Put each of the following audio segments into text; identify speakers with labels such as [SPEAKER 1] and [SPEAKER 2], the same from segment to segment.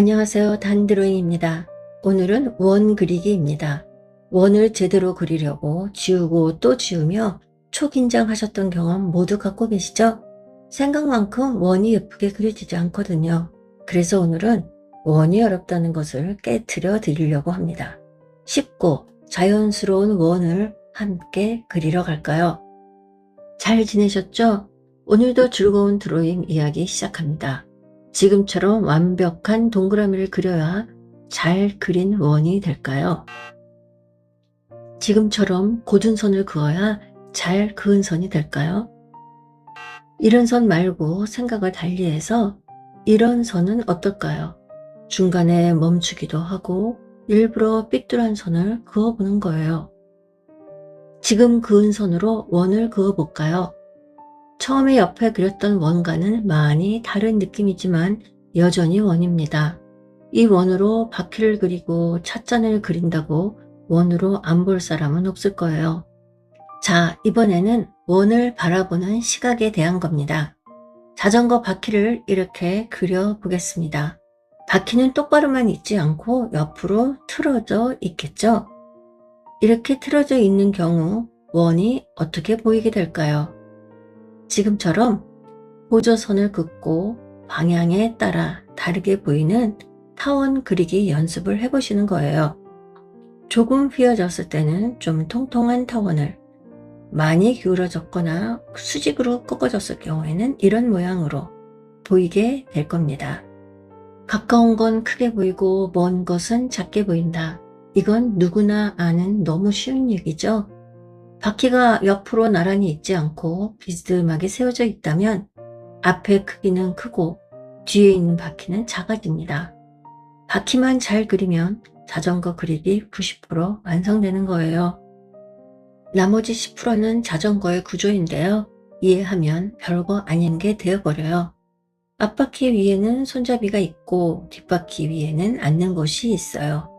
[SPEAKER 1] 안녕하세요. 단드로잉입니다. 오늘은 원 그리기입니다. 원을 제대로 그리려고 지우고 또 지우며 초긴장하셨던 경험 모두 갖고 계시죠? 생각만큼 원이 예쁘게 그려지지 않거든요. 그래서 오늘은 원이 어렵다는 것을 깨트려 드리려고 합니다. 쉽고 자연스러운 원을 함께 그리러 갈까요? 잘 지내셨죠? 오늘도 즐거운 드로잉 이야기 시작합니다. 지금처럼 완벽한 동그라미를 그려야 잘 그린 원이 될까요? 지금처럼 곧은 선을 그어야 잘 그은 선이 될까요? 이런 선 말고 생각을 달리해서 이런 선은 어떨까요? 중간에 멈추기도 하고 일부러 삐뚤한 선을 그어보는 거예요. 지금 그은 선으로 원을 그어볼까요? 처음에 옆에 그렸던 원과는 많이 다른 느낌이지만 여전히 원입니다. 이 원으로 바퀴를 그리고 찻잔을 그린다고 원으로 안 볼 사람은 없을 거예요. 자, 이번에는 원을 바라보는 시각에 대한 겁니다. 자전거 바퀴를 이렇게 그려보겠습니다. 바퀴는 똑바로만 있지 않고 옆으로 틀어져 있겠죠? 이렇게 틀어져 있는 경우 원이 어떻게 보이게 될까요? 지금처럼 보조선을 긋고 방향에 따라 다르게 보이는 타원 그리기 연습을 해보시는 거예요. 조금 휘어졌을 때는 좀 통통한 타원을, 많이 기울어졌거나 수직으로 꺾어졌을 경우에는 이런 모양으로 보이게 될 겁니다. 가까운 건 크게 보이고 먼 것은 작게 보인다. 이건 누구나 아는 너무 쉬운 얘기죠. 바퀴가 옆으로 나란히 있지 않고 비스듬하게 세워져 있다면 앞의 크기는 크고 뒤에 있는 바퀴는 작아집니다. 바퀴만 잘 그리면 자전거 그리기 90% 완성되는 거예요. 나머지 10%는 자전거의 구조인데요. 이해하면 별거 아닌 게 되어버려요. 앞바퀴 위에는 손잡이가 있고 뒷바퀴 위에는 앉는 곳이 있어요.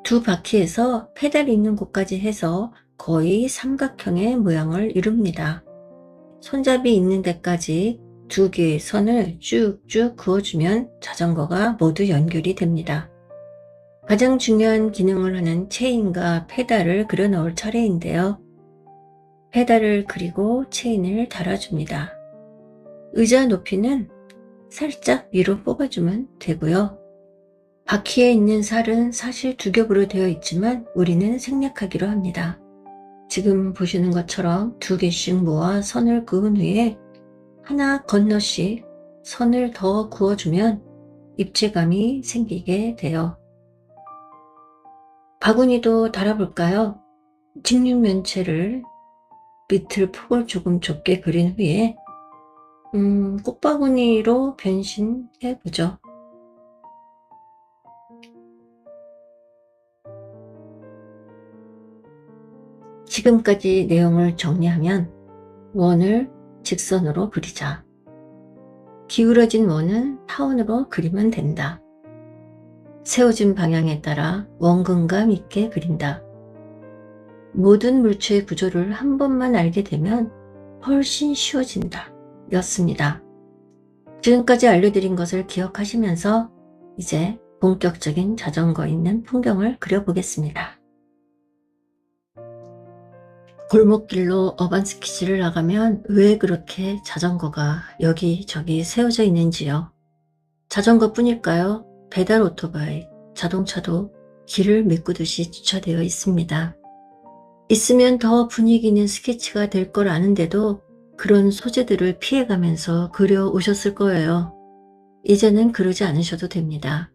[SPEAKER 1] 두 바퀴에서 페달이 있는 곳까지 해서 거의 삼각형의 모양을 이룹니다. 손잡이 있는 데까지 두 개의 선을 쭉쭉 그어주면 자전거가 모두 연결이 됩니다. 가장 중요한 기능을 하는 체인과 페달을 그려 넣을 차례인데요. 페달을 그리고 체인을 달아줍니다. 의자 높이는 살짝 위로 뽑아주면 되고요. 바퀴에 있는 살은 사실 두 겹으로 되어 있지만 우리는 생략하기로 합니다. 지금 보시는 것처럼 두 개씩 모아 선을 그은 후에 하나 건너씩 선을 더 그어주면 입체감이 생기게 돼요. 바구니도 달아볼까요? 직육면체를 밑을 폭을 조금 좁게 그린 후에 꽃바구니로 변신해보죠. 지금까지 내용을 정리하면 원을 직선으로 그리자. 기울어진 원은 타원으로 그리면 된다. 세워진 방향에 따라 원근감 있게 그린다. 모든 물체의 구조를 한 번만 알게 되면 훨씬 쉬워진다. 였습니다. 지금까지 알려드린 것을 기억하시면서 이제 본격적인 자전거 있는 풍경을 그려보겠습니다. 골목길로 어반스키지를 나가면 왜 그렇게 자전거가 여기저기 세워져 있는지요? 자전거뿐일까요? 배달 오토바이, 자동차도 길을 메꾸듯이 주차되어 있습니다. 있으면 더 분위기 있는 스케치가 될 걸 아는데도 그런 소재들을 피해가면서 그려오셨을 거예요. 이제는 그러지 않으셔도 됩니다.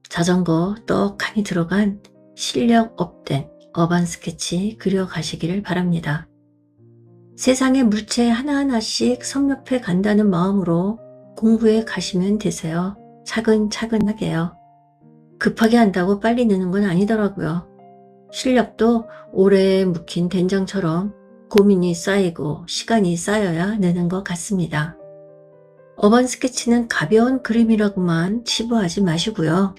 [SPEAKER 1] 자전거 떡하니 들어간 실력 업된 어반 스케치 그려가시기를 바랍니다. 세상의 물체 하나하나씩 섭렵해 간다는 마음으로 공부해 가시면 되세요. 차근차근하게요. 급하게 한다고 빨리 느는 건 아니더라고요. 실력도 오래 묵힌 된장처럼 고민이 쌓이고 시간이 쌓여야 느는 것 같습니다. 어반 스케치는 가벼운 그림이라고만 치부하지 마시고요.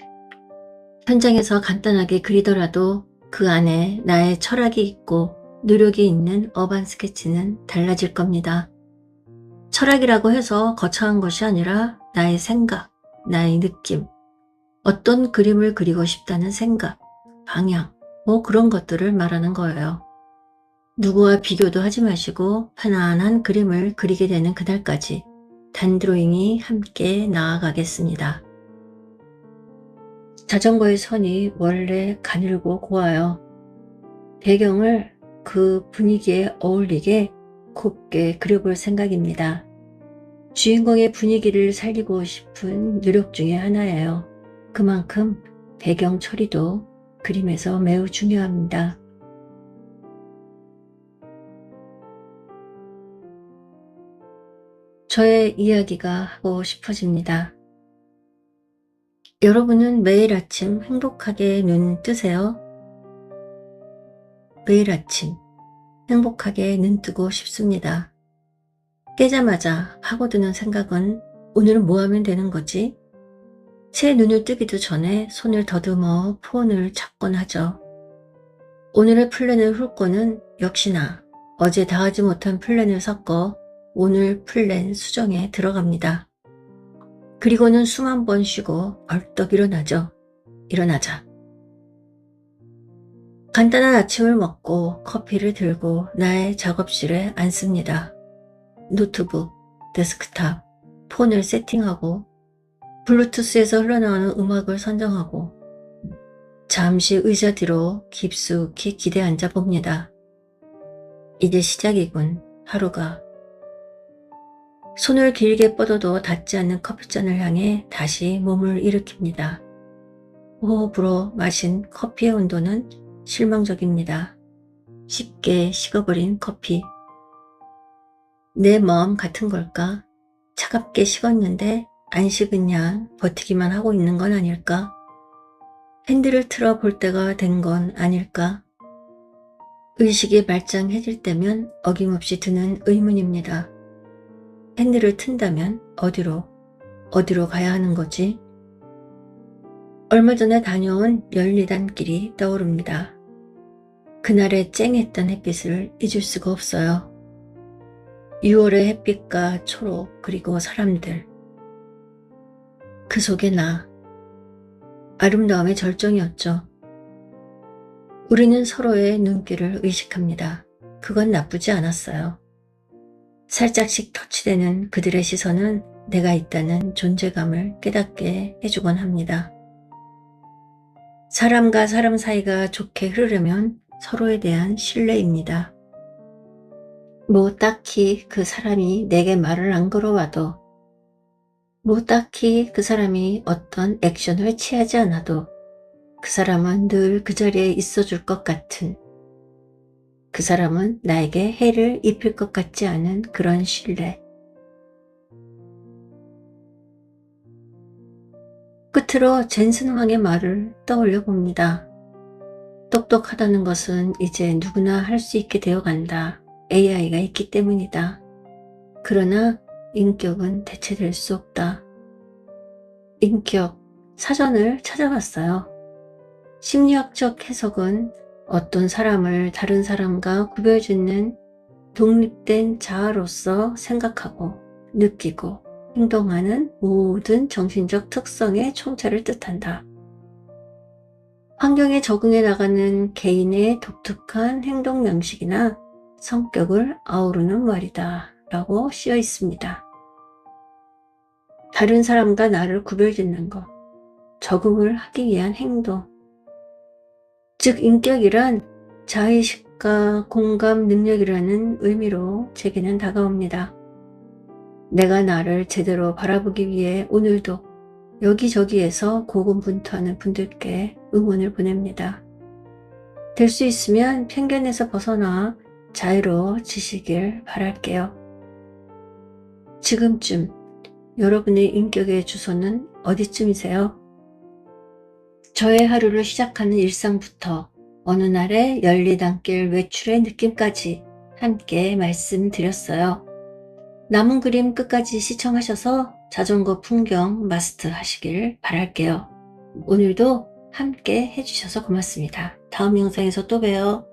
[SPEAKER 1] 현장에서 간단하게 그리더라도 그 안에 나의 철학이 있고 노력이 있는 어반 스케치는 달라질 겁니다. 철학이라고 해서 거창한 것이 아니라 나의 생각, 나의 느낌, 어떤 그림을 그리고 싶다는 생각, 방향, 뭐 그런 것들을 말하는 거예요. 누구와 비교도 하지 마시고 편안한 그림을 그리게 되는 그날까지 단드로잉이 함께 나아가겠습니다. 자전거의 선이 원래 가늘고 고와요. 배경을 그 분위기에 어울리게 곱게 그려볼 생각입니다. 주인공의 분위기를 살리고 싶은 노력 중에 하나예요. 그만큼 배경 처리도 그림에서 매우 중요합니다. 저의 이야기가 하고 싶어집니다. 여러분은 매일 아침 행복하게 눈 뜨세요? 매일 아침 행복하게 눈 뜨고 싶습니다. 깨자마자 파고드는 생각은 오늘은 뭐 하면 되는 거지? 새 눈을 뜨기도 전에 손을 더듬어 폰을 찾곤 하죠. 오늘의 플랜을 훑고는 역시나 어제 다 하지 못한 플랜을 섞어 오늘 플랜 수정에 들어갑니다. 그리고는 숨 한 번 쉬고 벌떡 일어나죠. 일어나자. 간단한 아침을 먹고 커피를 들고 나의 작업실에 앉습니다. 노트북, 데스크탑, 폰을 세팅하고 블루투스에서 흘러나오는 음악을 선정하고 잠시 의자 뒤로 깊숙이 기대 앉아 봅니다. 이제 시작이군, 하루가. 손을 길게 뻗어도 닿지 않는 커피잔을 향해 다시 몸을 일으킵니다. 호흡으로 마신 커피의 온도는 실망적입니다. 쉽게 식어버린 커피. 내 마음 같은 걸까? 차갑게 식었는데 안 식은 양 버티기만 하고 있는 건 아닐까? 핸들을 틀어 볼 때가 된 건 아닐까? 의식이 말짱해질 때면 어김없이 드는 의문입니다. 핸들을 튼다면 어디로 가야 하는 거지? 얼마 전에 다녀온 열리단길이 떠오릅니다. 그날의 쨍했던 햇빛을 잊을 수가 없어요. 6월의 햇빛과 초록 그리고 사람들. 그 속에 나. 아름다움의 절정이었죠. 우리는 서로의 눈길을 의식합니다. 그건 나쁘지 않았어요. 살짝씩 터치되는 그들의 시선은 내가 있다는 존재감을 깨닫게 해주곤 합니다. 사람과 사람 사이가 좋게 흐르려면 서로에 대한 신뢰입니다. 뭐 딱히 그 사람이 내게 말을 안 걸어와도, 뭐 딱히 그 사람이 어떤 액션을 취하지 않아도 그 사람은 늘 그 자리에 있어줄 것 같은, 그 사람은 나에게 해를 입힐 것 같지 않은 그런 신뢰. 끝으로 젠슨 황의 말을 떠올려 봅니다. 똑똑하다는 것은 이제 누구나 할 수 있게 되어간다. AI가 있기 때문이다. 그러나 인격은 대체될 수 없다. 인격, 사전을 찾아봤어요. 심리학적 해석은 어떤 사람을 다른 사람과 구별짓는 독립된 자아로서 생각하고 느끼고 행동하는 모든 정신적 특성의 총체를 뜻한다. 환경에 적응해 나가는 개인의 독특한 행동 양식이나 성격을 아우르는 말이다 라고 쓰여 있습니다. 다른 사람과 나를 구별짓는 것, 적응을 하기 위한 행동, 즉 인격이란 자의식과 공감 능력이라는 의미로 제게는 다가옵니다. 내가 나를 제대로 바라보기 위해 오늘도 여기저기에서 고군분투하는 분들께 응원을 보냅니다. 될 수 있으면 편견에서 벗어나 자유로워지시길 바랄게요. 지금쯤 여러분의 인격의 주소는 어디쯤이세요? 저의 하루를 시작하는 일상부터 어느 날의 열리단길 외출의 느낌까지 함께 말씀드렸어요. 남은 그림 끝까지 시청하셔서 자전거 풍경 마스터 하시길 바랄게요. 오늘도 함께 해주셔서 고맙습니다. 다음 영상에서 또 봬요.